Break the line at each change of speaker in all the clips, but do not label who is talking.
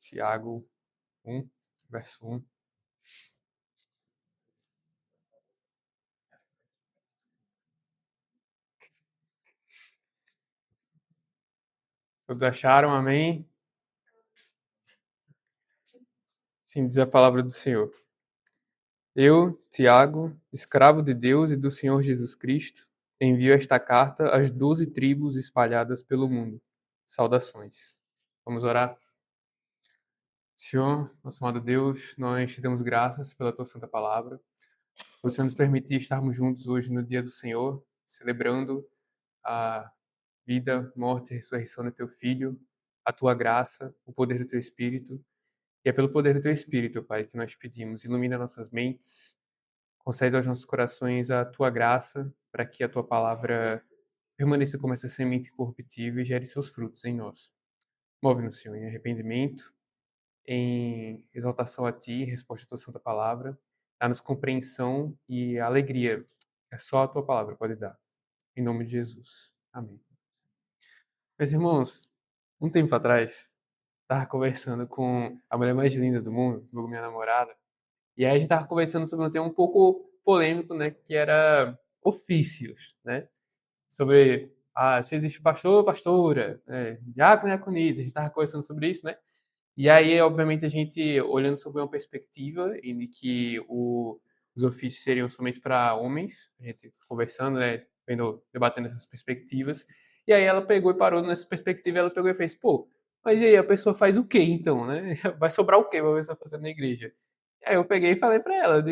Tiago 1, verso 1. Todos acharam? Amém? Sim, diz a palavra do Senhor. Eu, Tiago, escravo de Deus e do Senhor Jesus Cristo, envio esta carta às 12 tribos espalhadas pelo mundo. Saudações. Vamos orar? Senhor, nosso amado Deus, nós te damos graças pela tua santa palavra. Por Senhor nos permitir estarmos juntos hoje no dia do Senhor, celebrando a vida, morte e ressurreição do teu Filho, a tua graça, o poder do teu Espírito. E é pelo poder do teu Espírito, Pai, que nós pedimos. Ilumina nossas mentes, concede aos nossos corações a tua graça, para que a tua palavra permaneça como essa semente incorruptível e gere seus frutos em nós. Move-nos, Senhor, em arrependimento, em exaltação a ti, em resposta à tua santa palavra. Dá-nos compreensão e alegria. É só a tua palavra pode dar. Em nome de Jesus. Amém. Meus irmãos, um tempo atrás, estava conversando com a mulher mais linda do mundo, minha namorada, e aí a gente estava conversando sobre um tema um pouco polêmico, né, que era ofícios, né? Sobre se existe pastor ou pastora, diácono e diaconisa, a gente estava conversando sobre isso, né? E aí, obviamente, a gente olhando sobre uma perspectiva em que os ofícios seriam somente para homens, a gente conversando, né, debatendo essas perspectivas. E aí ela pegou e parou nessa perspectiva, ela pegou e fez, pô, mas e aí a pessoa faz o quê então, né? Vai sobrar o quê pra pessoa fazer na igreja? Aí eu peguei e falei para ela,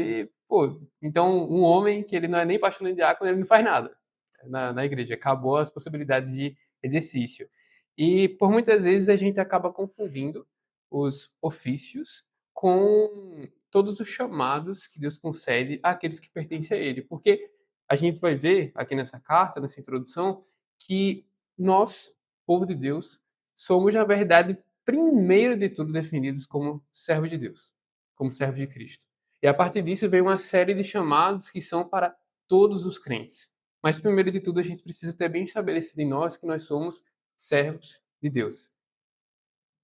pô, então um homem que ele não é nem pastor nem diácono, ele não faz nada na igreja, acabou as possibilidades de exercício. E por muitas vezes a gente acaba confundindo os ofícios com todos os chamados que Deus concede àqueles que pertencem a Ele. Porque a gente vai ver aqui nessa carta, nessa introdução, que nós, povo de Deus, somos, na verdade, primeiro de tudo definidos como servos de Deus, como servos de Cristo. E a partir disso vem uma série de chamados que são para todos os crentes. Mas primeiro de tudo a gente precisa ter bem estabelecido em nós que nós somos servos de Deus.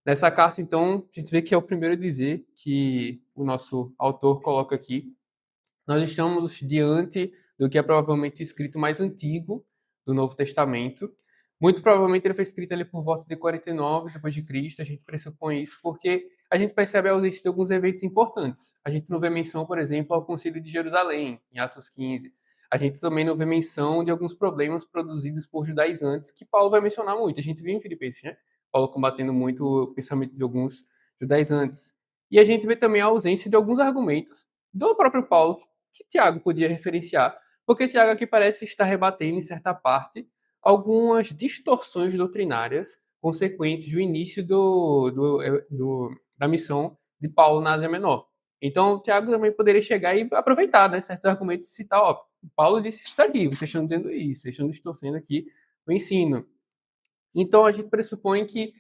Nessa carta, então, a gente vê que é o primeiro a dizer que o nosso autor coloca aqui. Nós estamos diante do que é provavelmente o escrito mais antigo do Novo Testamento. Muito provavelmente ele foi escrito ali por volta de 49 depois de Cristo. A gente pressupõe isso porque a gente percebe a ausência de alguns eventos importantes. A gente não vê menção, por exemplo, ao Concílio de Jerusalém, em Atos 15. A gente também não vê menção de alguns problemas produzidos por judaizantes, que Paulo vai mencionar muito. A gente vê em Filipenses, né? Paulo combatendo muito o pensamento de alguns judaizantes. E a gente vê também a ausência de alguns argumentos do próprio Paulo que Tiago podia referenciar, porque Tiago aqui parece estar rebatendo, em certa parte, algumas distorções doutrinárias consequentes do início da missão de Paulo na Ásia Menor. Então, Tiago também poderia chegar e aproveitar, né, certos argumentos e citar, ó, Paulo disse isso daqui, vocês estão dizendo isso, vocês estão distorcendo aqui o ensino. Então, a gente pressupõe que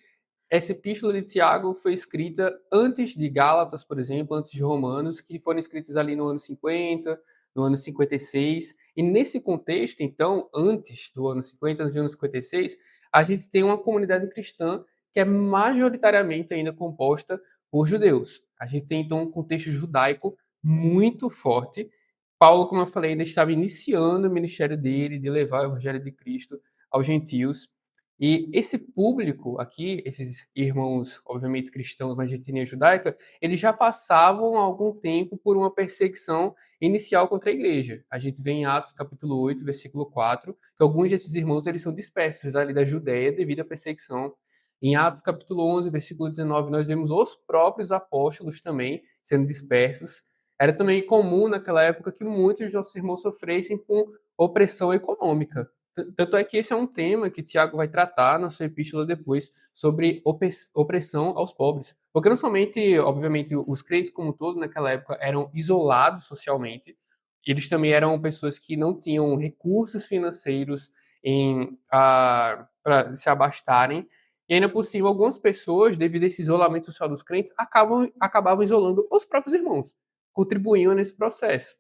essa epístola de Tiago foi escrita antes de Gálatas, por exemplo, antes de Romanos, que foram escritos ali no ano 50, no ano 56. E nesse contexto, então, antes do ano 50, antes do ano 56, a gente tem uma comunidade cristã que é majoritariamente ainda composta por judeus. A gente tem, então, um contexto judaico muito forte. Paulo, como eu falei, ainda estava iniciando o ministério dele de levar o evangelho de Cristo aos gentios. E esse público aqui, esses irmãos, obviamente cristãos, mas de etnia judaica, eles já passavam há algum tempo por uma perseguição inicial contra a igreja. A gente vê em Atos capítulo 8, versículo 4, que alguns desses irmãos eles são dispersos ali da Judéia devido à perseguição. Em Atos capítulo 11, versículo 19, nós vemos os próprios apóstolos também sendo dispersos. Era também comum naquela época que muitos dos nossos irmãos sofressem com opressão econômica. Tanto é que esse é um tema que Tiago vai tratar na sua epístola depois, sobre opressão aos pobres. Porque não somente, obviamente, os crentes como um todo naquela época eram isolados socialmente, eles também eram pessoas que não tinham recursos financeiros para se abastarem. E ainda por cima, algumas pessoas, devido a esse isolamento social dos crentes, acabavam isolando os próprios irmãos, contribuindo nesse processo.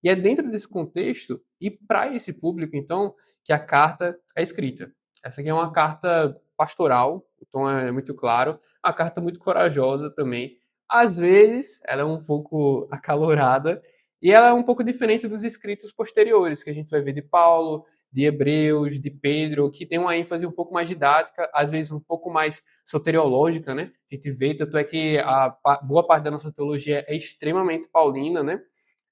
E é dentro desse contexto, e para esse público, então, que a carta é escrita. Essa aqui é uma carta pastoral, o tom é muito claro, a carta muito corajosa também. Às vezes, ela é um pouco acalorada e ela é um pouco diferente dos escritos posteriores, que a gente vai ver de Paulo, de Hebreus, de Pedro, que tem uma ênfase um pouco mais didática, às vezes um pouco mais soteriológica, né? A gente vê, tanto é que boa parte da nossa teologia é extremamente paulina, né?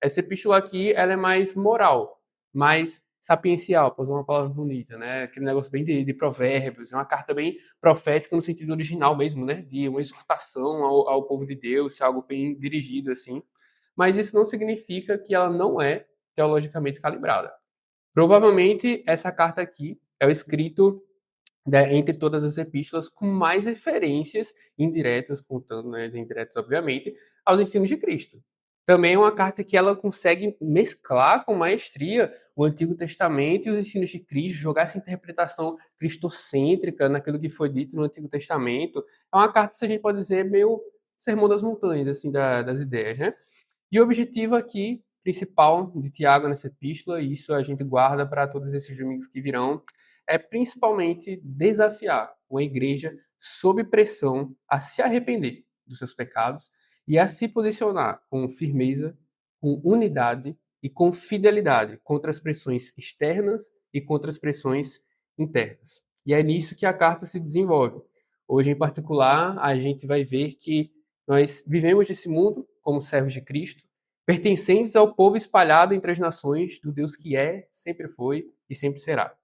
Essa epístola aqui, ela é mais moral, mais sapiencial, para usar uma palavra bonita, né? Aquele negócio bem de provérbios, é uma carta bem profética no sentido original mesmo, né? De uma exortação ao povo de Deus, algo bem dirigido assim. Mas isso não significa que ela não é teologicamente calibrada. Provavelmente essa carta aqui é o escrito, né, entre todas as epístolas com mais referências indiretas, contando, né, as indiretas, obviamente, aos ensinos de Cristo. Também é uma carta que ela consegue mesclar com maestria o Antigo Testamento e os ensinos de Cristo, jogar essa interpretação cristocêntrica naquilo que foi dito no Antigo Testamento. É uma carta, se a gente pode dizer, meio sermão das montanhas, assim, das ideias, né? E o objetivo aqui, principal de Tiago nessa epístola, e isso a gente guarda para todos esses domingos que virão, é principalmente desafiar uma igreja sob pressão a se arrepender dos seus pecados e a se posicionar com firmeza, com unidade e com fidelidade contra as pressões externas e contra as pressões internas. E é nisso que a carta se desenvolve. Hoje, em particular, a gente vai ver que nós vivemos nesse mundo como servos de Cristo, pertencentes ao povo espalhado entre as nações, do Deus que é, sempre foi e sempre será.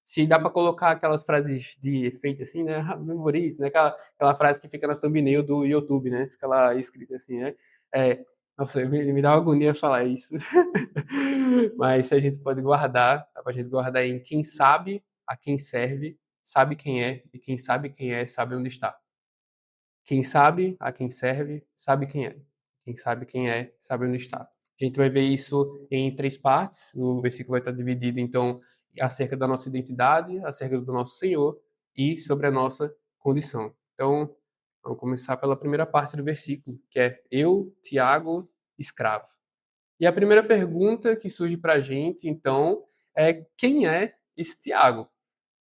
Se dá para colocar aquelas frases de efeito assim, né? Memorize, né? Aquela frase que fica na thumbnail do YouTube, né? Fica lá escrita assim, né? É, nossa, me dá uma agonia falar isso. Mas se a gente pode guardar, dá pra gente guardar em quem sabe a quem serve, sabe quem é, e quem sabe quem é, sabe onde está. Quem sabe a quem serve, sabe quem é. Quem sabe quem é, sabe onde está. A gente vai ver isso em três partes. O versículo vai estar dividido, então, acerca da nossa identidade, acerca do nosso Senhor e sobre a nossa condição. Então, vamos começar pela primeira parte do versículo, que é eu, Tiago, escravo. E a primeira pergunta que surge para a gente, então, é quem é esse Tiago?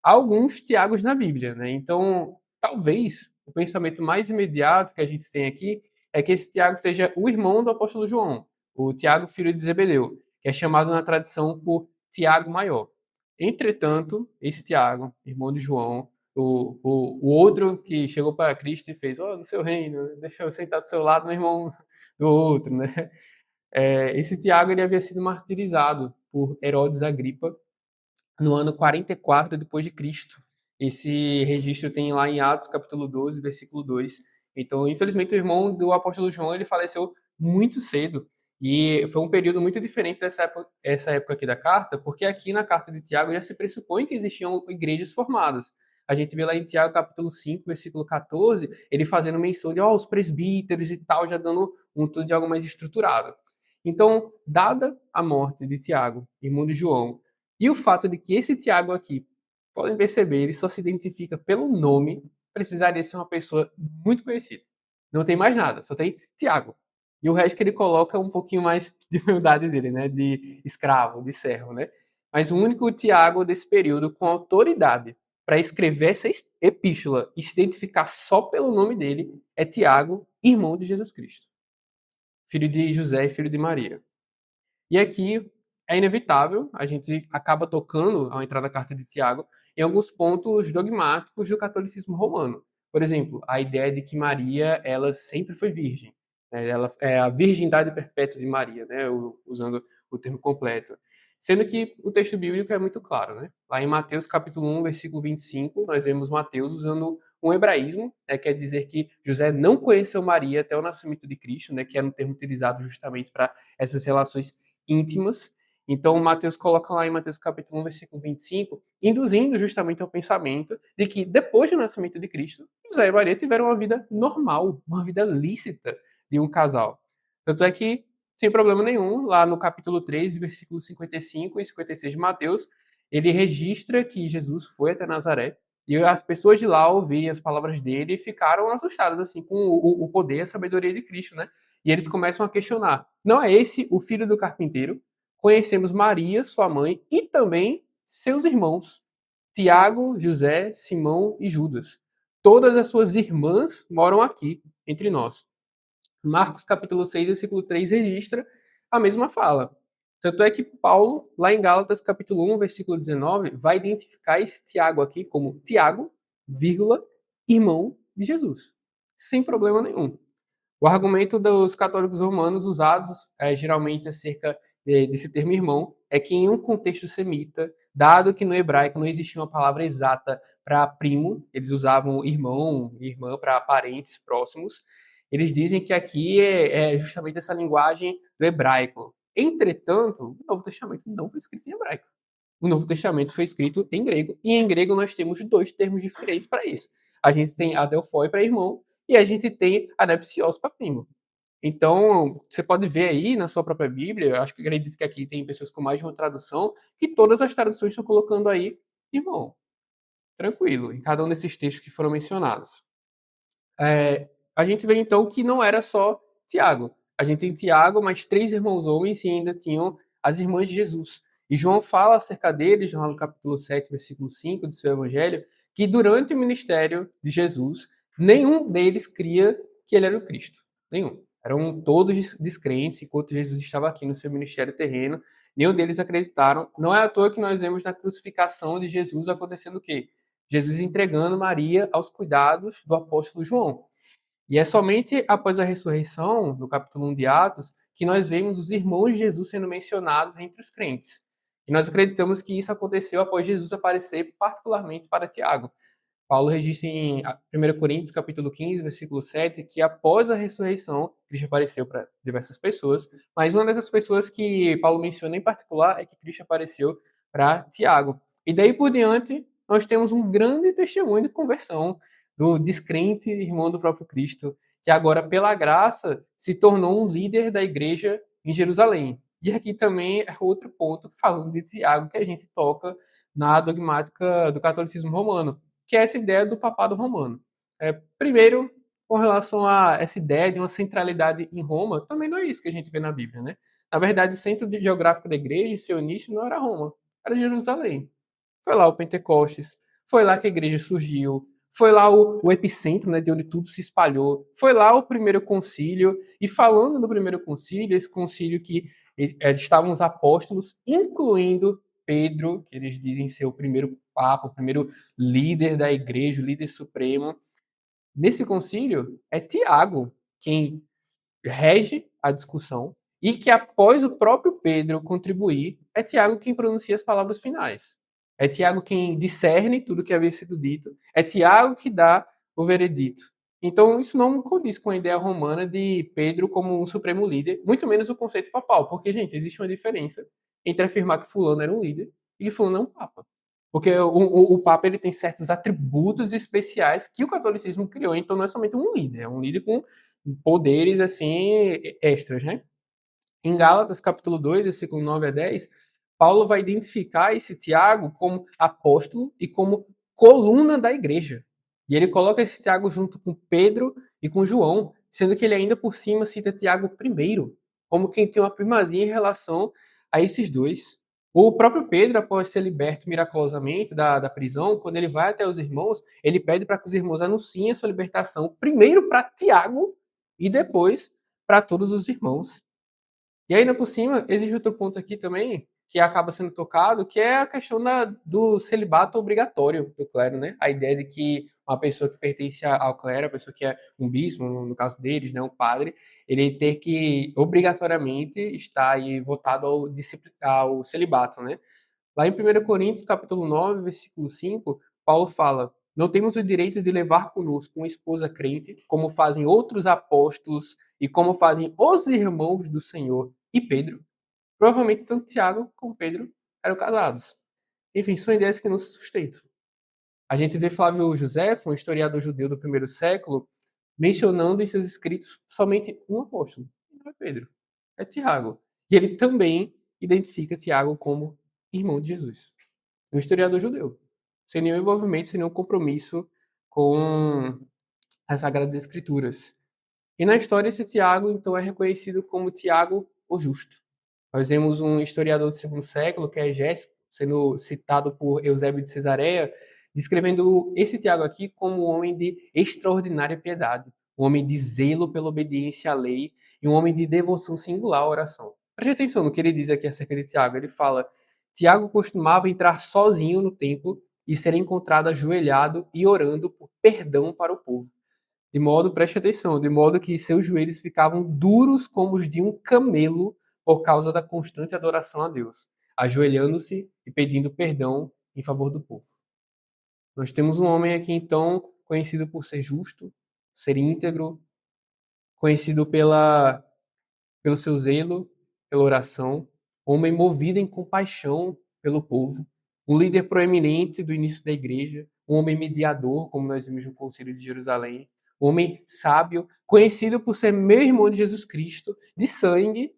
Há alguns Tiagos na Bíblia, né? Então, talvez o pensamento mais imediato que a gente tem aqui é que esse Tiago seja o irmão do apóstolo João, o Tiago, filho de Zebedeu, que é chamado na tradição por Tiago Maior. Entretanto, esse Tiago, irmão de João, o outro que chegou para Cristo e fez, no seu reino, deixa eu sentar do seu lado, meu irmão do outro, né? Esse Tiago ele havia sido martirizado por Herodes Agripa no ano 44 depois de Cristo. Esse registro tem lá em Atos capítulo 12, versículo 2. Então, infelizmente, o irmão do apóstolo João, ele faleceu muito cedo. E foi um período muito diferente essa época aqui da carta, porque aqui na carta de Tiago já se pressupõe que existiam igrejas formadas. A gente vê lá em Tiago capítulo 5, versículo 14, ele fazendo menção de os presbíteros e tal, já dando um tudo de algo mais estruturado. Então, dada a morte de Tiago, irmão de João, e o fato de que esse Tiago aqui, podem perceber, ele só se identifica pelo nome, precisaria ser uma pessoa muito conhecida. Não tem mais nada, só tem Tiago. E o resto que ele coloca um pouquinho mais de humildade dele, né? De escravo, de servo, né? Mas o único Tiago desse período com autoridade para escrever essa epístola e se identificar só pelo nome dele é Tiago, irmão de Jesus Cristo, filho de José e filho de Maria. E aqui é inevitável, a gente acaba tocando, ao entrar na carta de Tiago, em alguns pontos dogmáticos do catolicismo romano. Por exemplo, a ideia de que Maria ela sempre foi virgem. Né? Ela é a virgindade perpétua de Maria, né? Usando o termo completo. Sendo que o texto bíblico é muito claro. Né? Lá em Mateus capítulo 1, versículo 25, nós vemos Mateus usando um hebraísmo, né? Quer dizer que José não conheceu Maria até o nascimento de Cristo, né? Que era um termo utilizado justamente para essas relações íntimas. Então, Mateus coloca lá em Mateus capítulo 1, versículo 25, induzindo justamente ao pensamento de que depois do nascimento de Cristo, José e Maria tiveram uma vida normal, uma vida lícita de um casal. Tanto é que, sem problema nenhum, lá no capítulo 3, versículos 55 e 56 de Mateus, ele registra que Jesus foi até Nazaré e as pessoas de lá ouvirem as palavras dele e ficaram assustadas assim com o poder e a sabedoria de Cristo, né? E eles começam a questionar: não é esse o filho do carpinteiro? Conhecemos Maria, sua mãe, e também seus irmãos, Tiago, José, Simão e Judas. todas as suas irmãs moram aqui entre nós. Marcos capítulo 6, versículo 3 registra a mesma fala. Tanto é que Paulo, lá em Gálatas capítulo 1, versículo 19, vai identificar esse Tiago aqui como Tiago, vírgula, irmão de Jesus. Sem problema nenhum. O argumento dos católicos romanos usados geralmente acerca desse termo irmão é que em um contexto semita, dado que no hebraico não existia uma palavra exata para primo, eles usavam irmão, irmã para parentes próximos, eles dizem que aqui é justamente essa linguagem do hebraico. Entretanto, o Novo Testamento não foi escrito em hebraico. O Novo Testamento foi escrito em grego, e em grego nós temos dois termos diferentes para isso. A gente tem adelphoi para irmão, e a gente tem anepsios para primo. Então, você pode ver aí na sua própria Bíblia, eu acho que acredito que aqui tem pessoas com mais de uma tradução, que todas as traduções estão colocando aí irmão. Tranquilo, em cada um desses textos que foram mencionados. A gente vê então que não era só Tiago. A gente tem Tiago, mais três irmãos homens e ainda tinham as irmãs de Jesus. E João fala acerca deles, no capítulo 7, versículo 5 do seu evangelho, que durante o ministério de Jesus, nenhum deles cria que ele era o Cristo. Nenhum. Eram todos descrentes enquanto Jesus estava aqui no seu ministério terreno. Nenhum deles acreditaram. Não é à toa que nós vemos na crucificação de Jesus acontecendo o quê? Jesus entregando Maria aos cuidados do apóstolo João. E é somente após a ressurreição, no capítulo 1 de Atos, que nós vemos os irmãos de Jesus sendo mencionados entre os crentes. E nós acreditamos que isso aconteceu após Jesus aparecer particularmente para Tiago. Paulo registra em 1 Coríntios, capítulo 15, versículo 7, que após a ressurreição, Cristo apareceu para diversas pessoas, mas uma dessas pessoas que Paulo menciona em particular é que Cristo apareceu para Tiago. E daí por diante, nós temos um grande testemunho de conversão do descrente irmão do próprio Cristo, que agora, pela graça, se tornou um líder da igreja em Jerusalém. E aqui também é outro ponto, falando de Tiago, que a gente toca na dogmática do catolicismo romano, que é essa ideia do papado romano. Primeiro, com relação a essa ideia de uma centralidade em Roma, também não é isso que a gente vê na Bíblia, né? Na verdade, o centro geográfico da igreja, seu início, não era Roma, era Jerusalém. Foi lá o Pentecostes, foi lá que a igreja surgiu, foi lá o epicentro, né, de onde tudo se espalhou, foi lá o primeiro concílio, e falando no primeiro concílio, esse concílio que estavam os apóstolos, incluindo Pedro, que eles dizem ser o primeiro papa, o primeiro líder da igreja, o líder supremo. Nesse concílio, é Tiago quem rege a discussão e que, após o próprio Pedro contribuir, é Tiago quem pronuncia as palavras finais. É Tiago quem discerne tudo que havia sido dito. É Tiago que dá o veredito. Então, isso não condiz com a ideia romana de Pedro como um supremo líder, muito menos o conceito papal, porque, gente, existe uma diferença entre afirmar que fulano era um líder e que fulano é um papa. Porque o Papa ele tem certos atributos especiais que o catolicismo criou, então não é somente um líder, é um líder com poderes assim extras, né? Em Gálatas, capítulo 2, versículo 9 a 10, Paulo vai identificar esse Tiago como apóstolo e como coluna da igreja. E ele coloca esse Tiago junto com Pedro e com João, sendo que ele ainda por cima cita Tiago primeiro, como quem tem uma primazia em relação a esses dois. O próprio Pedro, após ser liberto miraculosamente da prisão, quando ele vai até os irmãos, ele pede para que os irmãos anunciem a sua libertação, primeiro para Tiago e depois para todos os irmãos. E ainda por cima, existe outro ponto aqui também, que acaba sendo tocado, que é a questão do celibato obrigatório do clero, né? A ideia de que uma pessoa que pertence ao clero, a pessoa que é um bispo, no caso deles, né, um padre, ele ter que obrigatoriamente estar aí votado ao celibato, né? Lá em 1 Coríntios, capítulo 9, versículo 5, Paulo fala: Não temos o direito de levar conosco uma esposa crente, como fazem outros apóstolos e como fazem os irmãos do Senhor e Pedro. Provavelmente tanto Tiago como Pedro eram casados. Enfim, são ideias que não se sustentam. A gente vê Flávio Josefo, um historiador judeu do primeiro século, mencionando em seus escritos somente um apóstolo. Não é Pedro, é Tiago. E ele também identifica Tiago como irmão de Jesus. Um historiador judeu. Sem nenhum envolvimento, sem nenhum compromisso com as Sagradas Escrituras. E na história, esse Tiago, então, é reconhecido como Tiago o Justo. Nós vemos um historiador do segundo século, que é Egésimo, sendo citado por Eusébio de Cesareia, descrevendo esse Tiago aqui como um homem de extraordinária piedade, um homem de zelo pela obediência à lei e um homem de devoção singular à oração. Preste atenção no que ele diz aqui acerca de Tiago. Ele fala: Tiago costumava entrar sozinho no templo e ser encontrado ajoelhado e orando por perdão para o povo. Preste atenção, de modo que seus joelhos ficavam duros como os de um camelo por causa da constante adoração a Deus, ajoelhando-se e pedindo perdão em favor do povo. Nós temos um homem aqui, então, conhecido por ser justo, ser íntegro, conhecido pelo seu zelo, pela oração, homem movido em compaixão pelo povo, um líder proeminente do início da igreja, um homem mediador, como nós vimos no Concílio de Jerusalém, um homem sábio, conhecido por ser meu irmão de Jesus Cristo, de sangue,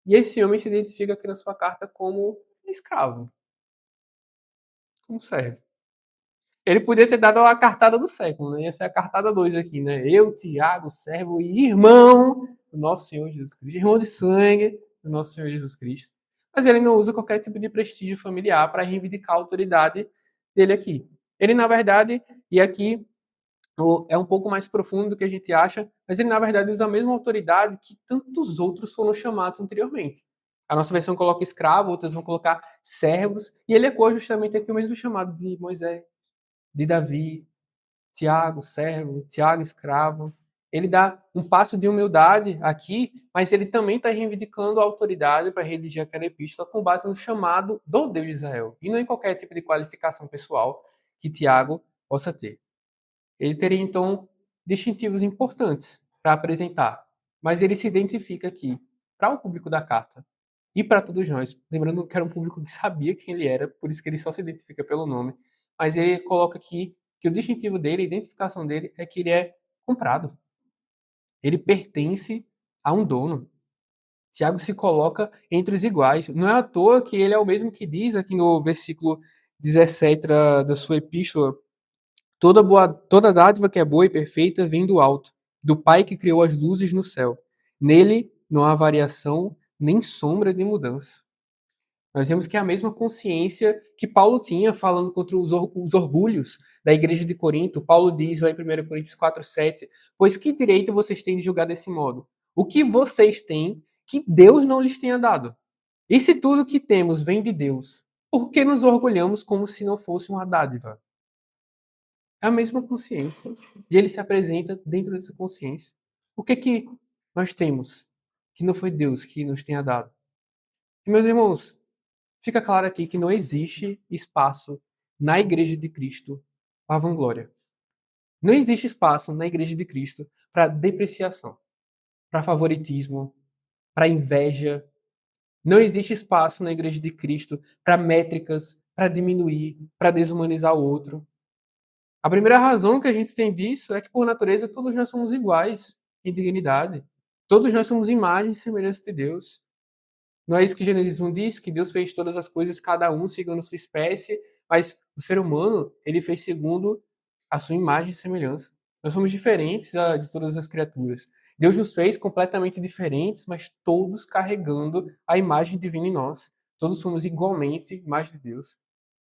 e esse homem se identifica aqui na sua carta como escravo, como servo. Ele podia ter dado a cartada do século, né? Essa é a cartada 2 aqui, né? Eu, Tiago, servo e irmão do nosso Senhor Jesus Cristo, irmão de sangue do nosso Senhor Jesus Cristo. Mas ele não usa qualquer tipo de prestígio familiar para reivindicar a autoridade dele aqui. Ele, na verdade, e aqui é um pouco mais profundo do que a gente acha, mas ele, na verdade, usa a mesma autoridade que tantos outros foram chamados anteriormente. A nossa versão coloca escravo, outras vão colocar servos, e ele ecoa justamente aqui o mesmo chamado de Moisés, de Davi, Tiago, servo, Tiago, escravo. Ele dá um passo de humildade aqui, mas ele também está reivindicando a autoridade para redigir aquela epístola com base no chamado do Deus de Israel, e não em qualquer tipo de qualificação pessoal que Tiago possa ter. Ele teria, então, distintivos importantes para apresentar, mas ele se identifica aqui para o público da carta e para todos nós, lembrando que era um público que sabia quem ele era, por isso que ele só se identifica pelo nome, mas ele coloca aqui que o distintivo dele, a identificação dele, é que ele é comprado. Ele pertence a um dono. Tiago se coloca entre os iguais. Não é à toa que ele é o mesmo que diz aqui no versículo 17 da sua epístola: toda dádiva que é boa e perfeita vem do alto, do Pai que criou as luzes no céu. Nele não há variação nem sombra de mudança. Nós vemos que é a mesma consciência que Paulo tinha falando contra os orgulhos da igreja de Corinto. Paulo diz lá em 1 Coríntios 4:7: pois que direito vocês têm de julgar desse modo? O que vocês têm que Deus não lhes tenha dado? E se tudo que temos vem de Deus, por que nos orgulhamos como se não fosse uma dádiva? É a mesma consciência. E ele se apresenta dentro dessa consciência. O que nós temos que não foi Deus que nos tenha dado? E, meus irmãos, fica claro aqui que não existe espaço na Igreja de Cristo para vanglória. Não existe espaço na Igreja de Cristo para depreciação, para favoritismo, para inveja. Não existe espaço na Igreja de Cristo para métricas, para diminuir, para desumanizar o outro. A primeira razão que a gente tem disso é que, por natureza, todos nós somos iguais em dignidade. Todos nós somos imagem e semelhança de Deus. Não é isso que Gênesis 1 diz, que Deus fez todas as coisas, cada um segundo a sua espécie, mas o ser humano, ele fez segundo a sua imagem e semelhança. Nós somos diferentes de todas as criaturas. Deus nos fez completamente diferentes, mas todos carregando a imagem divina em nós. Todos somos igualmente imagem de Deus.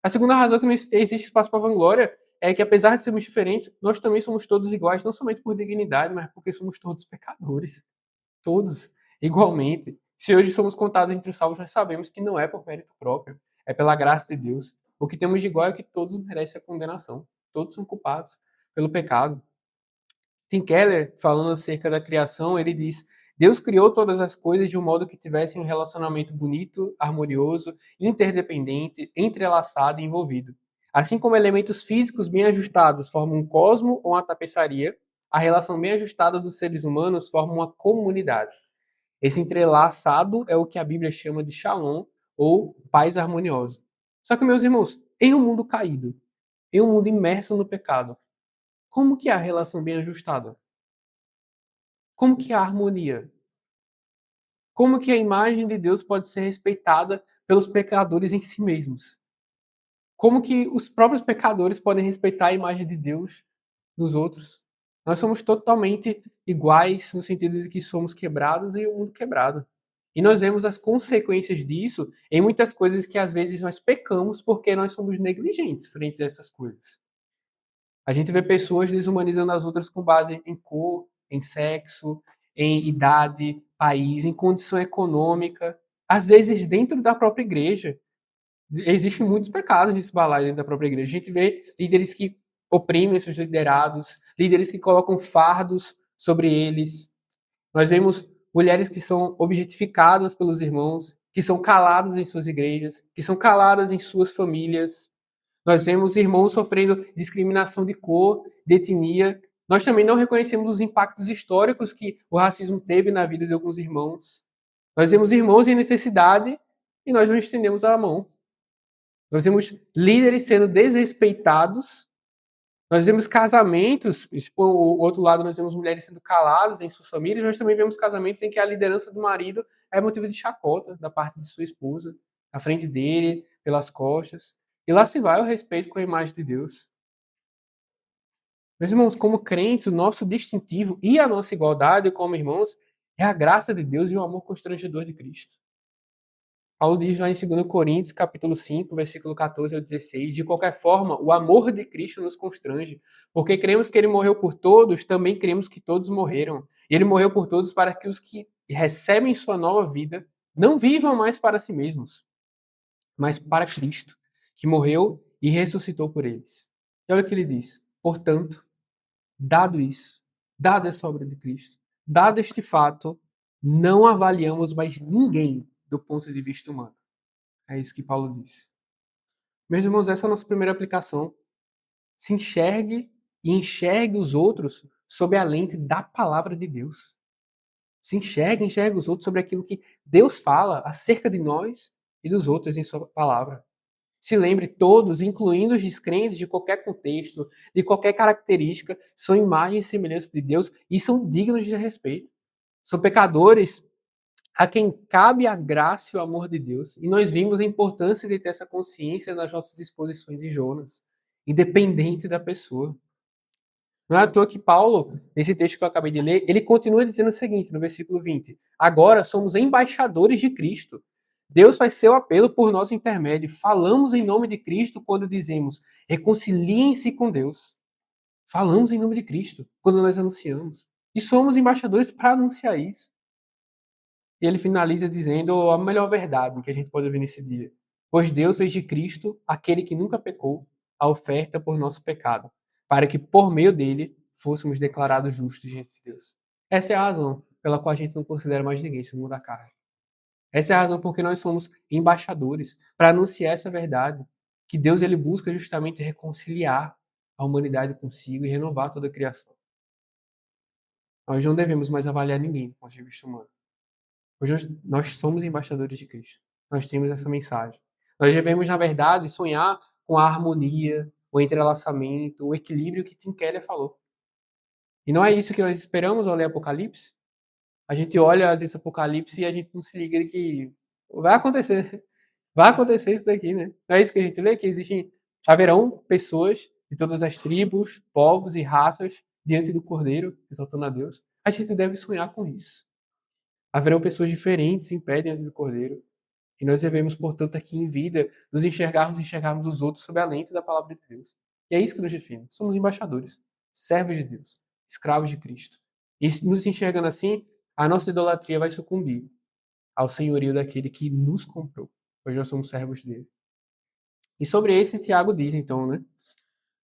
A segunda razão que não existe espaço para vanglória é que, apesar de sermos diferentes, nós também somos todos iguais, não somente por dignidade, mas porque somos todos pecadores. Todos, igualmente. Se hoje somos contados entre os salvos, nós sabemos que não é por mérito próprio, é pela graça de Deus. O que temos de igual é que todos merecem a condenação. Todos são culpados pelo pecado. Tim Keller, falando acerca da criação, ele diz: Deus criou todas as coisas de um modo que tivessem um relacionamento bonito, harmonioso, interdependente, entrelaçado e envolvido. Assim como elementos físicos bem ajustados formam um cosmo ou uma tapeçaria, a relação bem ajustada dos seres humanos forma uma comunidade. Esse entrelaçado é o que a Bíblia chama de shalom, ou paz harmoniosa. Só que, meus irmãos, em um mundo caído, em um mundo imerso no pecado, como que é a relação bem ajustada? Como que é a harmonia? Como que a imagem de Deus pode ser respeitada pelos pecadores em si mesmos? Como que os próprios pecadores podem respeitar a imagem de Deus nos outros? Nós somos totalmente iguais no sentido de que somos quebrados e o mundo quebrado. E nós vemos as consequências disso em muitas coisas que às vezes nós pecamos porque nós somos negligentes frente a essas coisas. A gente vê pessoas desumanizando as outras com base em cor, em sexo, em idade, país, em condição econômica, às vezes dentro da própria igreja. Existem muitos pecados nesse balaio dentro da própria igreja. A gente vê líderes que oprimem seus liderados, líderes que colocam fardos sobre eles. Nós vemos mulheres que são objetificadas pelos irmãos, que são caladas em suas igrejas, que são caladas em suas famílias. Nós vemos irmãos sofrendo discriminação de cor, de etnia. Nós também não reconhecemos os impactos históricos que o racismo teve na vida de alguns irmãos. Nós vemos irmãos em necessidade e nós não estendemos a mão. Nós vemos líderes sendo desrespeitados. Nós vemos casamentos, por o outro lado, nós vemos mulheres sendo caladas em suas famílias. Nós também vemos casamentos em que a liderança do marido é motivo de chacota da parte de sua esposa, à frente dele, pelas costas. E lá se vai o respeito com a imagem de Deus. Meus irmãos, como crentes, o nosso distintivo e a nossa igualdade como irmãos é a graça de Deus e o amor constrangedor de Cristo. Paulo diz lá em 2 Coríntios, capítulo 5, versículo 14 ao 16, de qualquer forma, o amor de Cristo nos constrange, porque cremos que ele morreu por todos, também cremos que todos morreram. E ele morreu por todos para que os que recebem sua nova vida não vivam mais para si mesmos, mas para Cristo, que morreu e ressuscitou por eles. E olha o que ele diz: portanto, dado isso, dada essa obra de Cristo, dado este fato, não avaliamos mais ninguém do ponto de vista humano. É isso que Paulo diz. Meus irmãos, essa é a nossa primeira aplicação. Se enxergue e enxergue os outros sob a lente da palavra de Deus. Se enxergue os outros sobre aquilo que Deus fala acerca de nós e dos outros em sua palavra. Se lembre, todos, incluindo os descrentes de qualquer contexto, de qualquer característica, são imagens e semelhanças de Deus e são dignos de respeito. São pecadores a quem cabe a graça e o amor de Deus. E nós vimos a importância de ter essa consciência nas nossas exposições em Jonas, independente da pessoa. Não é à toa que Paulo, nesse texto que eu acabei de ler, ele continua dizendo o seguinte, no versículo 20: agora somos embaixadores de Cristo. Deus faz seu apelo por nosso intermédio. Falamos em nome de Cristo quando dizemos: reconciliem-se com Deus. Falamos em nome de Cristo quando nós anunciamos. E somos embaixadores para anunciar isso. E ele finaliza dizendo a melhor verdade que a gente pode ouvir nesse dia. Pois Deus fez de Cristo, aquele que nunca pecou, a oferta por nosso pecado, para que por meio dele fôssemos declarados justos diante de Deus. Essa é a razão pela qual a gente não considera mais ninguém segundo a carne. Essa é a razão porque nós somos embaixadores para anunciar essa verdade, que Deus ele busca justamente reconciliar a humanidade consigo e renovar toda a criação. Nós não devemos mais avaliar ninguém do ponto de vista humano. Hoje nós somos embaixadores de Cristo. Nós temos essa mensagem. Nós devemos, na verdade, sonhar com a harmonia, o entrelaçamento, o equilíbrio que Tim Keller falou. E não é isso que nós esperamos ao ler Apocalipse? A gente olha, às vezes, Apocalipse e a gente não se liga de que vai acontecer. Vai acontecer isso daqui, né? Não é isso que a gente lê? Que haverão pessoas de todas as tribos, povos e raças diante do Cordeiro, exaltando a Deus. A gente deve sonhar com isso. Haverão pessoas diferentes em pé diante do Cordeiro. E nós devemos, portanto, aqui em vida, nos enxergarmos os outros sob a lente da palavra de Deus. E é isso que nos define. Somos embaixadores, servos de Deus, escravos de Cristo. E nos enxergando assim, a nossa idolatria vai sucumbir ao senhorio daquele que nos comprou, pois nós somos servos dele. E sobre esse, Tiago diz, então, né?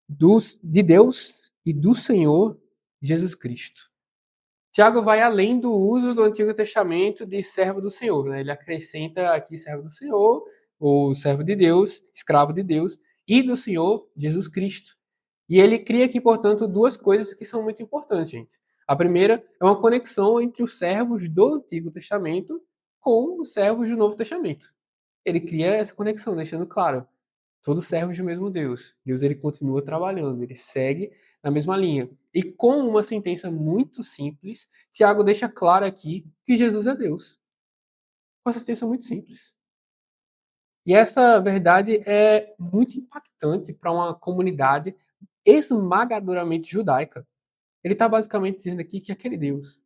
De Deus e do Senhor Jesus Cristo. Tiago vai além do uso do Antigo Testamento de servo do Senhor. Né? Ele acrescenta aqui servo do Senhor, ou servo de Deus, escravo de Deus, e do Senhor Jesus Cristo. E ele cria aqui, portanto, duas coisas que são muito importantes, gente. A primeira é uma conexão entre os servos do Antigo Testamento com os servos do Novo Testamento. Ele cria essa conexão, deixando claro, todos servos do mesmo Deus. Deus ele continua trabalhando, ele segue na mesma linha. E com uma sentença muito simples, Tiago deixa claro aqui que Jesus é Deus. Com uma sentença muito simples. E essa verdade é muito impactante para uma comunidade esmagadoramente judaica. Ele está basicamente dizendo aqui que aquele Deus,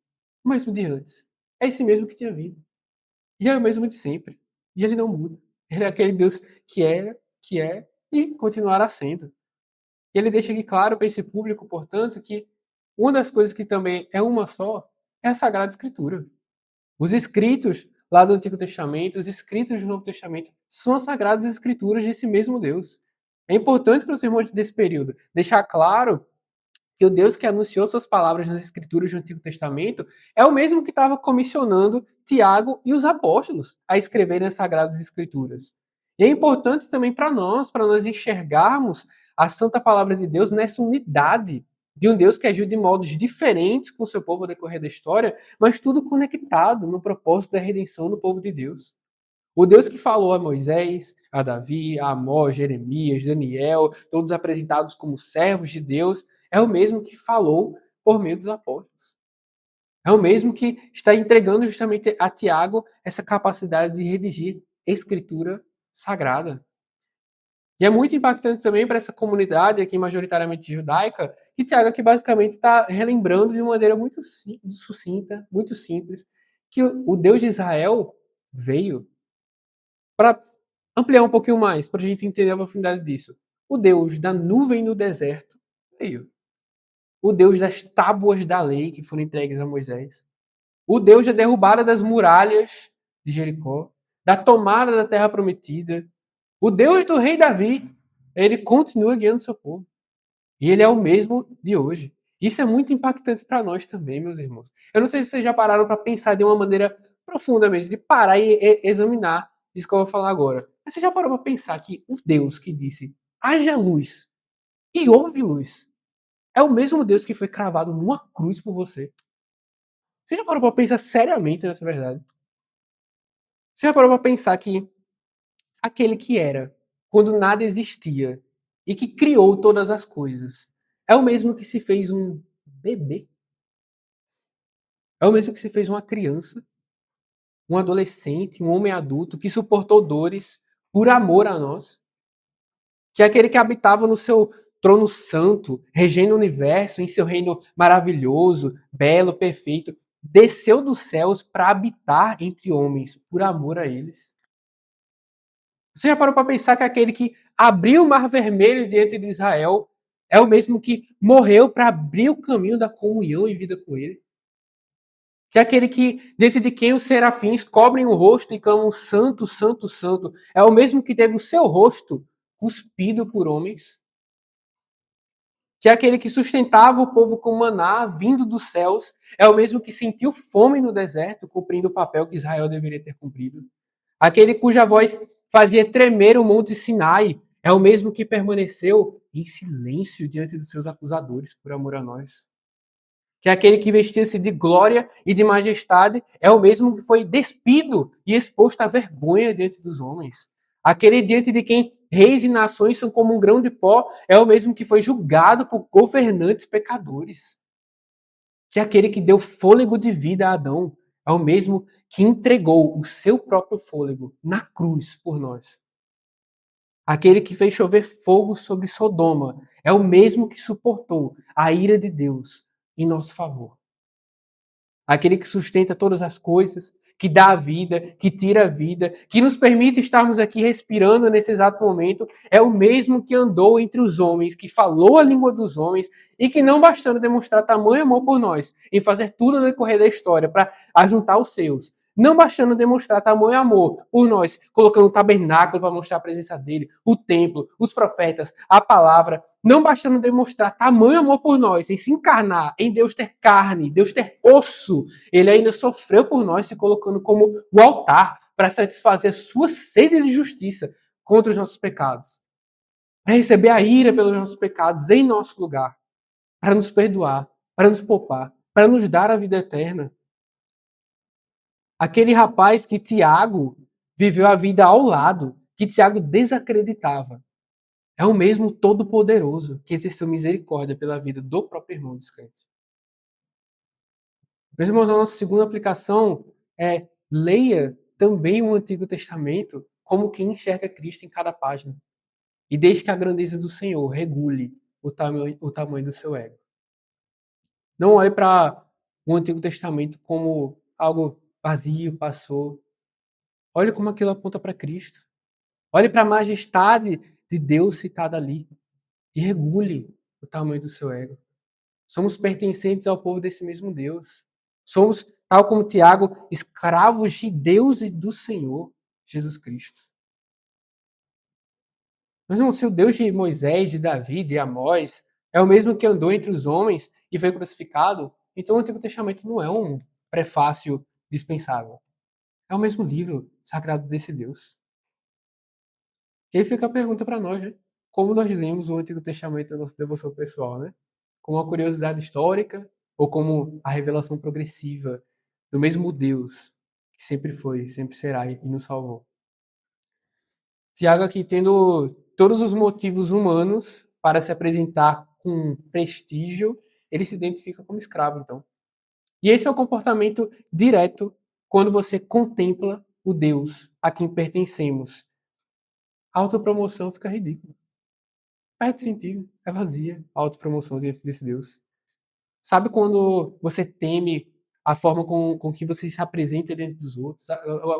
o mesmo de antes, é esse mesmo que tinha vindo. E é o mesmo de sempre. E ele não muda. Ele é aquele Deus que era, que é e continuará sendo. E ele deixa aqui claro para esse público, portanto, que uma das coisas que também é uma só é a Sagrada Escritura. Os escritos lá do Antigo Testamento, os escritos do Novo Testamento, são as Sagradas Escrituras desse mesmo Deus. É importante para os irmãos desse período deixar claro que o Deus que anunciou suas palavras nas Escrituras do Antigo Testamento é o mesmo que estava comissionando Tiago e os apóstolos a escreverem as Sagradas Escrituras. E é importante também para nós enxergarmos a Santa Palavra de Deus nessa unidade de um Deus que agiu de modos diferentes com o seu povo ao decorrer da história, mas tudo conectado no propósito da redenção do povo de Deus. O Deus que falou a Moisés, a Davi, a Amós, Jeremias, Daniel, todos apresentados como servos de Deus, é o mesmo que falou por meio dos apóstolos. É o mesmo que está entregando justamente a Tiago essa capacidade de redigir escritura sagrada. E é muito impactante também para essa comunidade aqui majoritariamente judaica, que Tiago aqui basicamente está relembrando de uma maneira muito sucinta, muito simples, que o Deus de Israel veio para ampliar um pouquinho mais, para a gente entender a profundidade disso. O Deus da nuvem no deserto veio. O Deus das tábuas da lei que foram entregues a Moisés. O Deus da derrubada das muralhas de Jericó, da tomada da terra prometida. O Deus do rei Davi, ele continua guiando seu povo. E ele é o mesmo de hoje. Isso é muito impactante para nós também, meus irmãos. Eu não sei se vocês já pararam para pensar de uma maneira profunda mesmo, de parar e examinar isso que eu vou falar agora. Mas você já parou para pensar que o Deus que disse haja luz e houve luz é o mesmo Deus que foi cravado numa cruz por você? Você já parou para pensar seriamente nessa verdade? Você já parou para pensar que aquele que era, quando nada existia, e que criou todas as coisas, é o mesmo que se fez um bebê? É o mesmo que se fez uma criança, um adolescente, um homem adulto que suportou dores por amor a nós? Que é aquele que habitava no seu trono santo, regendo o universo em seu reino maravilhoso, belo, perfeito, desceu dos céus para habitar entre homens por amor a eles? Você já parou para pensar que aquele que abriu o mar vermelho diante de Israel é o mesmo que morreu para abrir o caminho da comunhão e vida com ele? Que é aquele que, diante de quem os serafins cobrem o rosto e clamam santo, santo, santo, é o mesmo que teve o seu rosto cuspido por homens? Que é aquele que sustentava o povo com maná vindo dos céus, é o mesmo que sentiu fome no deserto, cumprindo o papel que Israel deveria ter cumprido? Aquele cuja voz fazia tremer o monte Sinai, é o mesmo que permaneceu em silêncio diante dos seus acusadores por amor a nós? Que é aquele que vestia-se de glória e de majestade, é o mesmo que foi despido e exposto à vergonha diante dos homens? Aquele diante de quem reis e nações são como um grão de pó, é o mesmo que foi julgado por governantes pecadores? Que é aquele que deu fôlego de vida a Adão, é o mesmo que entregou o seu próprio fôlego na cruz por nós? Aquele que fez chover fogo sobre Sodoma é o mesmo que suportou a ira de Deus em nosso favor? Aquele que sustenta todas as coisas, que dá a vida, que tira a vida, que nos permite estarmos aqui respirando nesse exato momento, é o mesmo que andou entre os homens, que falou a língua dos homens e que, não bastando demonstrar tamanho amor por nós, em fazer tudo no decorrer da história para ajuntar os seus, não bastando demonstrar tamanho amor por nós, colocando o tabernáculo para mostrar a presença dele, o templo, os profetas, a palavra, não bastando demonstrar tamanho amor por nós, em se encarnar, em Deus ter carne, Deus ter osso, ele ainda sofreu por nós, se colocando como o altar para satisfazer a sua sede de justiça contra os nossos pecados, para receber a ira pelos nossos pecados em nosso lugar, para nos perdoar, para nos poupar, para nos dar a vida eterna. Aquele rapaz que Tiago viveu a vida ao lado, que Tiago desacreditava, é o mesmo Todo-Poderoso que exerceu misericórdia pela vida do próprio irmão descrente. Meus irmãos, a nossa segunda aplicação é: leia também o Antigo Testamento como quem enxerga Cristo em cada página. E deixe que a grandeza do Senhor regule o tamanho do seu ego. Não olhe para o Antigo Testamento como algo vazio, passou. Olhe como aquilo aponta para Cristo. Olhe para a majestade de Deus citada ali. e regule o tamanho do seu ego. Somos pertencentes ao povo desse mesmo Deus. Somos, tal como Tiago, escravos de Deus e do Senhor Jesus Cristo. Mas não, se o Deus de Moisés, de Davi, de Amós, é o mesmo que andou entre os homens e foi crucificado, então o Antigo Testamento não é um prefácio dispensável. É o mesmo livro sagrado desse Deus. E aí fica a pergunta para nós, né? Como nós lemos o Antigo Testamento na nossa devoção pessoal, né? Como uma curiosidade histórica ou como a revelação progressiva do mesmo Deus que sempre foi, sempre será e nos salvou. Tiago aqui tendo todos os motivos humanos para se apresentar com prestígio, ele se identifica como escravo, então. E esse é o comportamento direto quando você contempla o Deus a quem pertencemos. A autopromoção fica ridícula. Perde sentido, é vazia a autopromoção diante desse Deus. Sabe quando você teme a forma com que você se apresenta diante dos outros,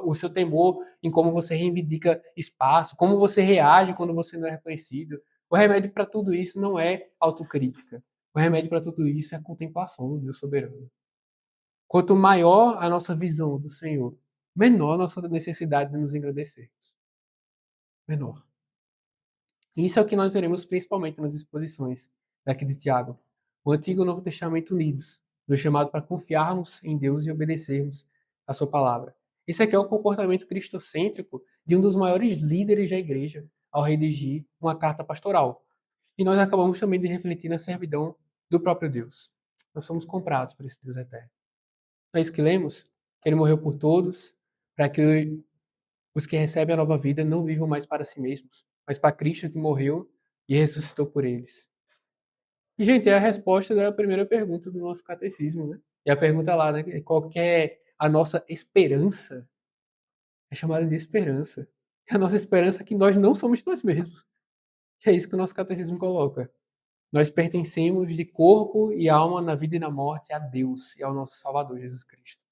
o seu temor em como você reivindica espaço, como você reage quando você não é reconhecido? O remédio para tudo isso não é autocrítica. O remédio para tudo isso é a contemplação do Deus soberano. Quanto maior a nossa visão do Senhor, menor a nossa necessidade de nos engrandecermos. Menor. E isso é o que nós veremos principalmente nas exposições daqui de Tiago. O Antigo e o Novo Testamento unidos, nos chamado para confiarmos em Deus e obedecermos a sua palavra. Esse aqui é o comportamento cristocêntrico de um dos maiores líderes da igreja ao redigir uma carta pastoral. E nós acabamos também de refletir na servidão do próprio Deus. Nós somos comprados por esse Deus eterno. Não é isso que lemos? Que ele morreu por todos, para que os que recebem a nova vida não vivam mais para si mesmos, mas para Cristo que morreu e ressuscitou por eles. E, gente, é a resposta da primeira pergunta do nosso catecismo, né? E a pergunta lá, né? Qual que é a nossa esperança? É chamada de esperança. E a nossa esperança é que nós não somos nós mesmos. E é isso que o nosso catecismo coloca. Nós pertencemos de corpo e alma, na vida e na morte, a Deus e ao nosso Salvador, Jesus Cristo.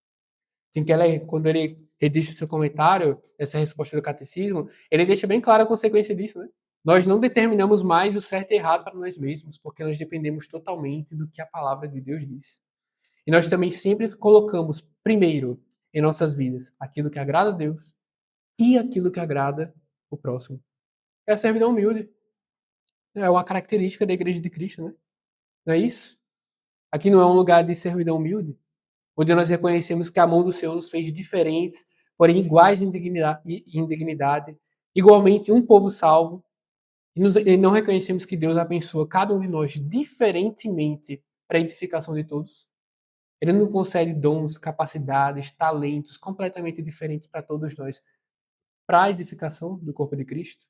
Tim Keller, quando ele redige o seu comentário, essa resposta do catecismo, ele deixa bem clara a consequência disso, né? Nós não determinamos mais o certo e errado para nós mesmos, porque nós dependemos totalmente do que a palavra de Deus diz. E nós também sempre colocamos primeiro em nossas vidas aquilo que agrada a Deus e aquilo que agrada o próximo. É a servidão humilde. É uma característica da igreja de Cristo, né? Não é isso? Aqui não é um lugar de servidão humilde, onde nós reconhecemos que a mão do Senhor nos fez diferentes, porém iguais em dignidade, igualmente um povo salvo, e não reconhecemos que Deus abençoa cada um de nós diferentemente para a edificação de todos. Ele não concede dons, capacidades, talentos completamente diferentes para todos nós, para a edificação do corpo de Cristo.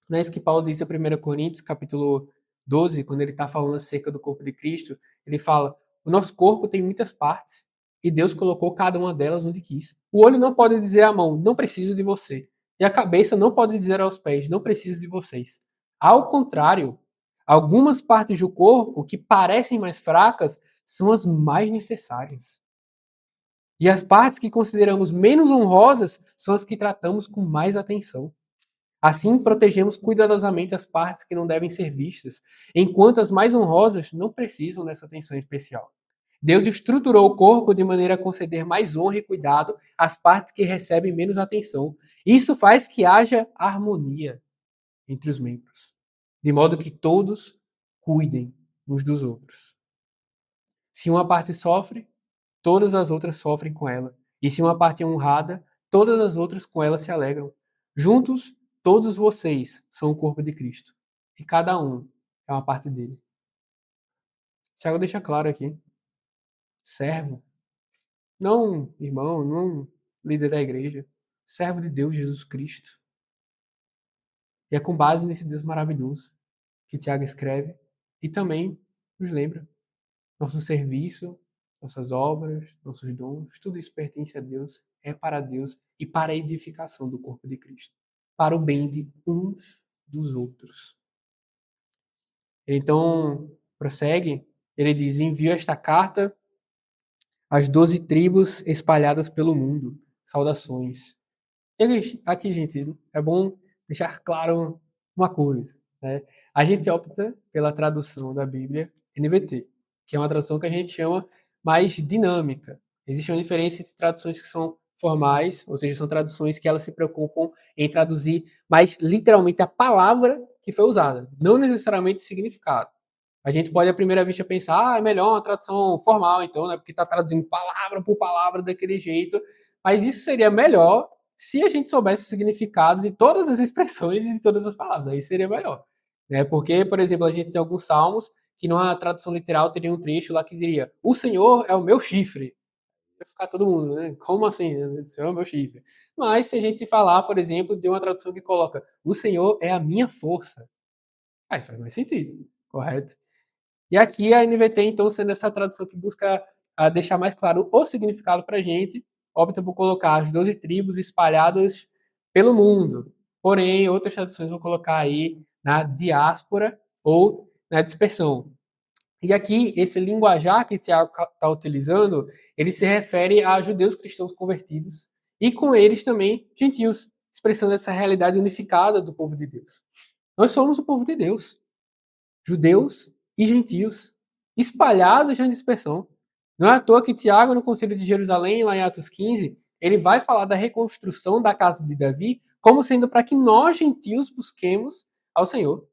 Não é isso que Paulo diz em 1 Coríntios, capítulo 12, quando ele está falando acerca do corpo de Cristo. Ele fala: o nosso corpo tem muitas partes e Deus colocou cada uma delas onde quis. O olho não pode dizer à mão: não preciso de você. E a cabeça não pode dizer aos pés: não preciso de vocês. Ao contrário, algumas partes do corpo que parecem mais fracas são as mais necessárias. E as partes que consideramos menos honrosas são as que tratamos com mais atenção. Assim, protegemos cuidadosamente as partes que não devem ser vistas, enquanto as mais honrosas não precisam dessa atenção especial. Deus estruturou o corpo de maneira a conceder mais honra e cuidado às partes que recebem menos atenção. Isso faz que haja harmonia entre os membros, de modo que todos cuidem uns dos outros. Se uma parte sofre, todas as outras sofrem com ela. E se uma parte é honrada, todas as outras com ela se alegram. Juntos, todos vocês são o corpo de Cristo. E cada um é uma parte dele. Tiago deixa claro aqui. Servo. Não irmão, não líder da igreja. Servo de Deus, Jesus Cristo. E é com base nesse Deus maravilhoso que Tiago escreve e também nos lembra. Nosso serviço, nossas obras, nossos dons, tudo isso pertence a Deus, é para Deus e para a edificação do corpo de Cristo, para o bem de uns dos outros. Então, prossegue, ele diz: envio esta carta às 12 tribos espalhadas pelo mundo. Saudações. Aqui, gente, é bom deixar claro uma coisa. né? A gente opta pela tradução da Bíblia NVT, que é uma tradução que a gente chama mais dinâmica. Existe uma diferença entre traduções que são formais, ou seja, são traduções que elas se preocupam em traduzir mais literalmente a palavra que foi usada, não necessariamente o significado. A gente pode, à primeira vista, pensar, é melhor uma tradução formal, então, né? Porque está traduzindo palavra por palavra daquele jeito. Mas isso seria melhor se a gente soubesse o significado de todas as expressões e de todas as palavras. Aí seria melhor. Né? Porque, por exemplo, a gente tem alguns salmos que numa tradução literal teria um trecho lá que diria: O Senhor é o meu chifre. Vai ficar todo mundo, né? Como assim? O Senhor é o meu chifre. Mas se a gente falar, por exemplo, de uma tradução que coloca: O Senhor é a minha força. Aí faz mais sentido, correto? E aqui a NVT, então, sendo essa tradução que busca deixar mais claro o significado para a gente, opta por colocar as 12 tribos espalhadas pelo mundo. Porém, outras traduções vão colocar aí na diáspora ou na dispersão. E aqui, esse linguajar que Tiago está utilizando, ele se refere a judeus cristãos convertidos e com eles também gentios, expressando essa realidade unificada do povo de Deus. Nós somos o povo de Deus, judeus e gentios, espalhados na dispersão. Não é à toa que Tiago, no Concílio de Jerusalém, lá em Atos 15, ele vai falar da reconstrução da casa de Davi como sendo para que nós, gentios, busquemos ao Senhor.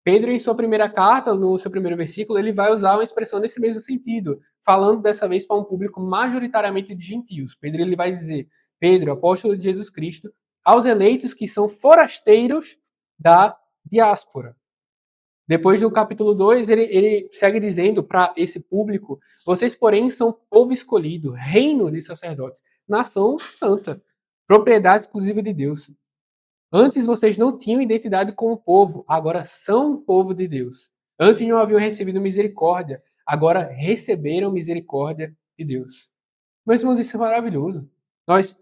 Pedro, em sua primeira carta, no seu primeiro versículo, ele vai usar uma expressão nesse mesmo sentido, falando dessa vez para um público majoritariamente de gentios. Pedro ele vai dizer: Pedro, apóstolo de Jesus Cristo, aos eleitos que são forasteiros da diáspora. Depois do capítulo 2, ele segue dizendo para esse público: vocês, porém, são povo escolhido, reino de sacerdotes, nação santa, propriedade exclusiva de Deus. Antes vocês não tinham identidade como povo, agora são povo de Deus. Antes não haviam recebido misericórdia, agora receberam misericórdia de Deus. Meus irmãos, isso é maravilhoso. Nós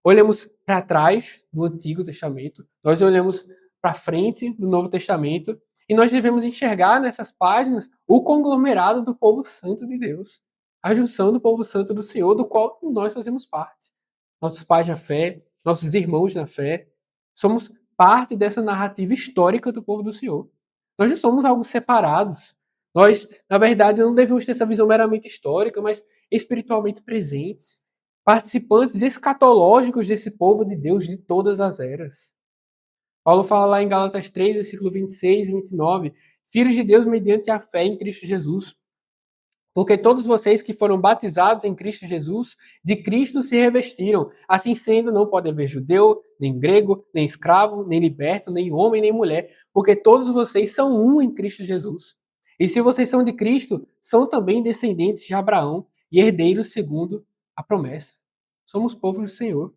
olhamos para trás do Antigo Testamento, nós olhamos para frente do Novo Testamento e nós devemos enxergar nessas páginas o conglomerado do povo santo de Deus, a junção do povo santo do Senhor, do qual nós fazemos parte. Nossos pais na fé, nossos irmãos na fé, somos parte dessa narrativa histórica do povo do Senhor. Nós não somos algo separados. Nós, na verdade, não devemos ter essa visão meramente histórica, mas espiritualmente presentes, participantes escatológicos desse povo de Deus de todas as eras. Paulo fala lá em Gálatas 3, versículo 26 e 29, filhos de Deus mediante a fé em Cristo Jesus. Porque todos vocês que foram batizados em Cristo Jesus, de Cristo se revestiram. Assim sendo, não pode haver judeu, nem grego, nem escravo, nem liberto, nem homem, nem mulher, porque todos vocês são um em Cristo Jesus. E se vocês são de Cristo, são também descendentes de Abraão e herdeiros segundo a promessa. Somos povo do Senhor.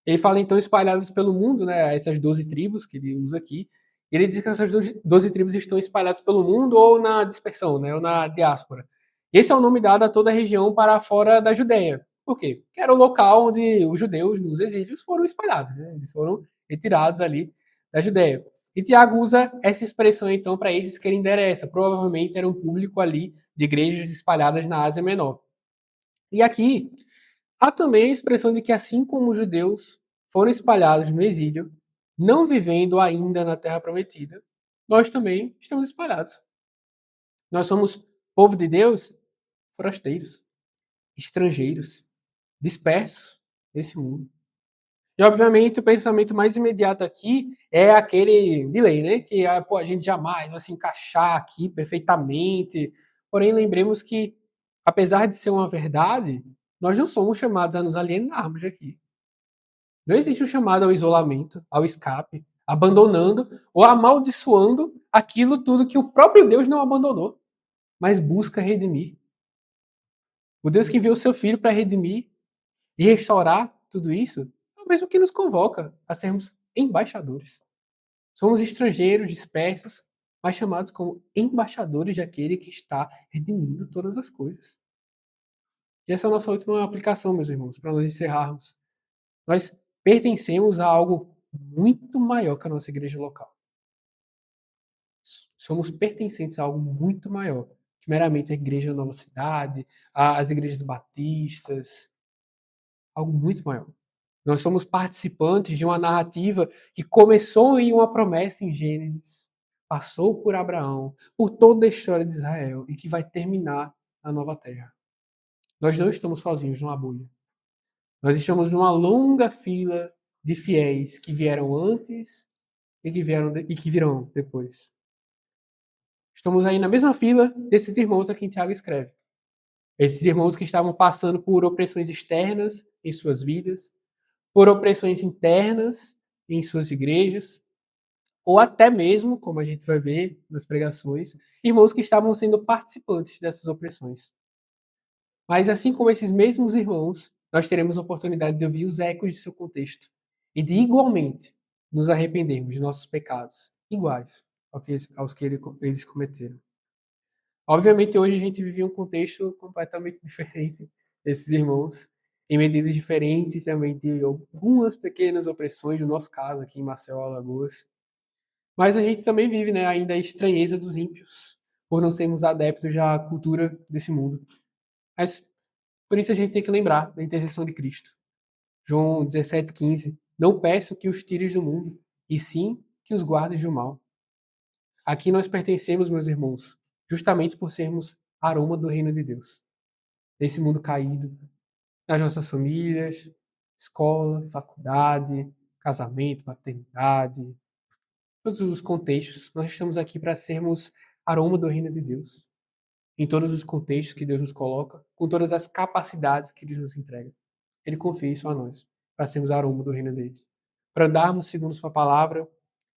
Ele fala então espalhados pelo mundo, né, essas 12 tribos que ele usa aqui. Ele diz que essas 12 tribos estão espalhadas pelo mundo ou na dispersão, né, ou na diáspora. Esse é o nome dado a toda a região para fora da Judéia. Por quê? Porque era o local onde os judeus nos exílios foram espalhados, né? Eles foram retirados ali da Judéia. E Tiago usa essa expressão então para esses que ele endereça. Provavelmente era um público ali de igrejas espalhadas na Ásia Menor. E aqui há também a expressão de que, assim como os judeus foram espalhados no exílio, não vivendo ainda na Terra Prometida, nós também estamos espalhados. Nós somos povo de Deus, forasteiros, estrangeiros, dispersos nesse mundo. E, obviamente, o pensamento mais imediato aqui é aquele de lei, né? Que pô, a gente jamais vai se encaixar aqui perfeitamente. Porém, lembremos que, apesar de ser uma verdade, nós não somos chamados a nos alienarmos aqui. Não existe um chamado ao isolamento, ao escape, abandonando ou amaldiçoando aquilo tudo que o próprio Deus não abandonou, mas busca redimir. O Deus que enviou seu Filho para redimir e restaurar tudo isso é o mesmo que nos convoca a sermos embaixadores. Somos estrangeiros, dispersos, mas chamados como embaixadores daquele que está redimindo todas as coisas. E essa é a nossa última aplicação, meus irmãos, para nós encerrarmos. Nós pertencemos a algo muito maior que a nossa igreja local. Somos pertencentes a algo muito maior que meramente a igreja da Nova Cidade, as igrejas batistas, algo muito maior. Nós somos participantes de uma narrativa que começou em uma promessa em Gênesis passou por Abraão, por toda a história de Israel e que vai terminar na nova terra. Nós não estamos sozinhos numa bolha. Nós estamos numa longa fila de fiéis que vieram antes e que virão depois. Estamos aí na mesma fila desses irmãos a quem Tiago escreve. Esses irmãos que estavam passando por opressões externas em suas vidas, por opressões internas em suas igrejas, ou até mesmo, como a gente vai ver nas pregações, irmãos que estavam sendo participantes dessas opressões. Mas assim como esses mesmos irmãos, nós teremos a oportunidade de ouvir os ecos de seu contexto e de igualmente nos arrependermos de nossos pecados, iguais aos que eles cometeram. Obviamente, hoje a gente vive um contexto completamente diferente desses irmãos, em medidas diferentes também de algumas pequenas opressões, no nosso caso aqui em Maceió, Alagoas. Mas a gente também vive, né, ainda a estranheza dos ímpios, por não sermos adeptos à cultura desse mundo. Mas por isso a gente tem que lembrar da intercessão de Cristo. João 17,15. Não peço que os tires do mundo, e sim que os guardes do mal. Aqui nós pertencemos, meus irmãos, justamente por sermos aroma do reino de Deus. Nesse mundo caído, nas nossas famílias, escola, faculdade, casamento, maternidade, todos os contextos, nós estamos aqui para sermos aroma do reino de Deus. Em todos os contextos que Deus nos coloca, com todas as capacidades que Ele nos entrega. Ele confia isso a nós, para sermos aroma do reino dele. Para andarmos segundo sua palavra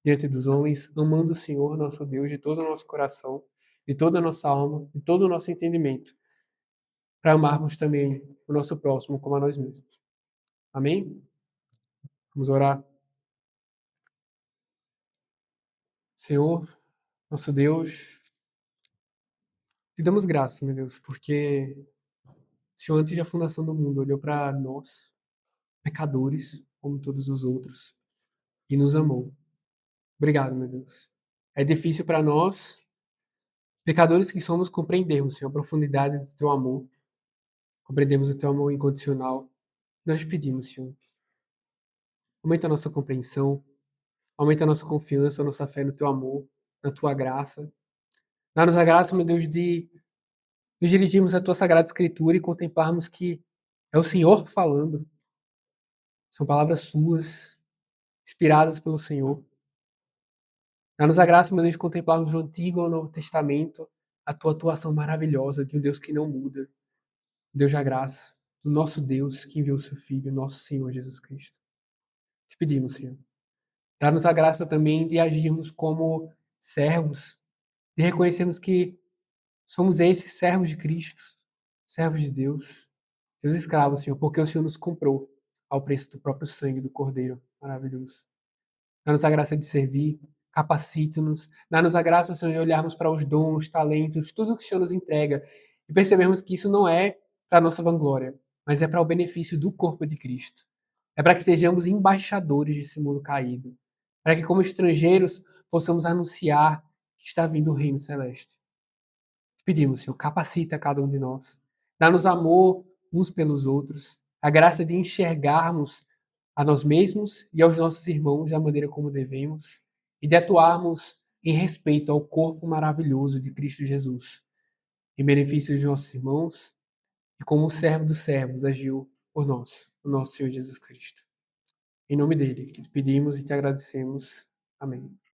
diante dos homens, amando o Senhor, nosso Deus, de todo o nosso coração, de toda a nossa alma, de todo o nosso entendimento. Para amarmos também o nosso próximo como a nós mesmos. Amém? Vamos orar. Senhor, nosso Deus, te damos graças, meu Deus, porque o Senhor, antes da fundação do mundo, olhou para nós, pecadores, como todos os outros, e nos amou. Obrigado, meu Deus. É difícil para nós, pecadores que somos, compreendermos, Senhor, a profundidade do teu amor. Compreendemos o teu amor incondicional. Nós pedimos, Senhor, aumenta a nossa compreensão, aumenta a nossa confiança, a nossa fé no teu amor, na tua graça. Dá-nos a graça, meu Deus, de nos dirigirmos à tua sagrada escritura e contemplarmos que é o Senhor falando. São palavras suas, inspiradas pelo Senhor. Dá-nos a graça, meu Deus, de contemplarmos no Antigo ou no Novo Testamento a tua atuação maravilhosa de um Deus que não muda. Deus da graça, do nosso Deus que enviou o seu Filho, nosso Senhor Jesus Cristo. Te pedimos, Senhor. Dá-nos a graça também de agirmos como servos, de reconhecermos que somos esses servos de Cristo, servos de Deus, Deus escravos, Senhor, porque o Senhor nos comprou ao preço do próprio sangue do Cordeiro maravilhoso. Dá-nos a graça de servir, capacita-nos, dá-nos a graça, Senhor, de olharmos para os dons, talentos, tudo que o Senhor nos entrega e percebermos que isso não é para a nossa vanglória, mas é para o benefício do corpo de Cristo. É para que sejamos embaixadores desse mundo caído, para que, como estrangeiros, possamos anunciar que está vindo o reino celeste. Pedimos, Senhor, capacita cada um de nós, dá-nos amor uns pelos outros, a graça de enxergarmos a nós mesmos e aos nossos irmãos da maneira como devemos e de atuarmos em respeito ao corpo maravilhoso de Cristo Jesus, em benefício dos nossos irmãos e como o servo dos servos agiu por nós, o nosso Senhor Jesus Cristo. Em nome dele, que te pedimos e te agradecemos. Amém.